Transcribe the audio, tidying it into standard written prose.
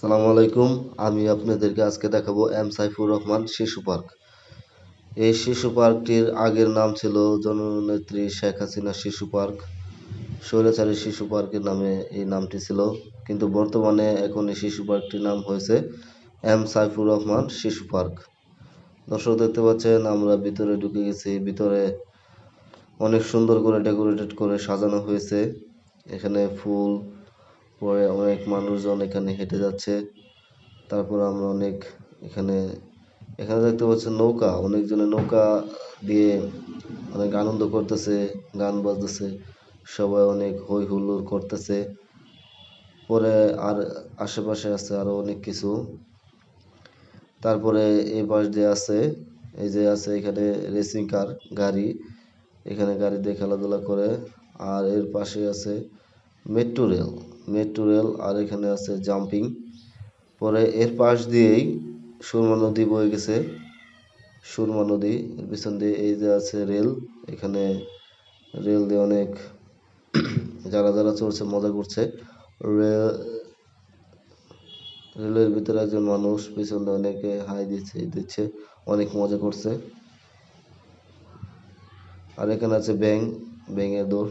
আসসালামু আলাইকুম। আমি আপনাদেরকে আজকে দেখাবো এম সাইফুর রহমান শিশু পার্ক। এই শিশু পার্কটির আগের নাম ছিল জননেত্রী শেখ হাসিনা শিশু পার্ক। স্বৈরাচারী শিশু পার্কের নামে এই নামটি ছিল, কিন্তু বর্তমানে এখন এই শিশু পার্কটির নাম হয়েছে এম সাইফুর রহমান শিশু পার্ক। দর্শক দেখতে পাচ্ছেন, আমরা ভিতরে ঢুকে গেছি। ভিতরে অনেক সুন্দর করে ডেকোরেটেড করে সাজানো হয়েছে। এখানে ফুল, পরে অনেক মানুষজন এখানে হেঁটে যাচ্ছে। তারপর আমরা অনেক এখানে এখানে দেখতে পাচ্ছেন নৌকা, অনেকজনে নৌকা দিয়ে অনেক আনন্দ করতেছে, গান বাজতেছে, সবাই অনেক হই হুল্লোড় করতেছে। পরে আর আশেপাশে আছে আরো অনেক কিছু। তারপরে এই পাশ দিয়ে আছে, এই যে আছে এখানে রেসিং কার, গাড়ি, এখানে গাড়ি দিয়ে খেলাধুলা করে। আর এর পাশে আছে মেট্রো রেল, আর এখানে আছে জাম্পিং। পরে এর পাশ দিয়েই সুরমা নদী বয়ে গেছে। সুরমা নদী, এর পিছন দিয়ে এই যে আছে রেল। এখানে রেল দিয়ে অনেক যারা চলছে মজা করছে। রেল রেলের ভিতরে একজন মানুষ, পিছনে অনেকে হাই দিচ্ছে, অনেক মজা করছে। আর এখানে আছে ব্যাঙের দৌড়।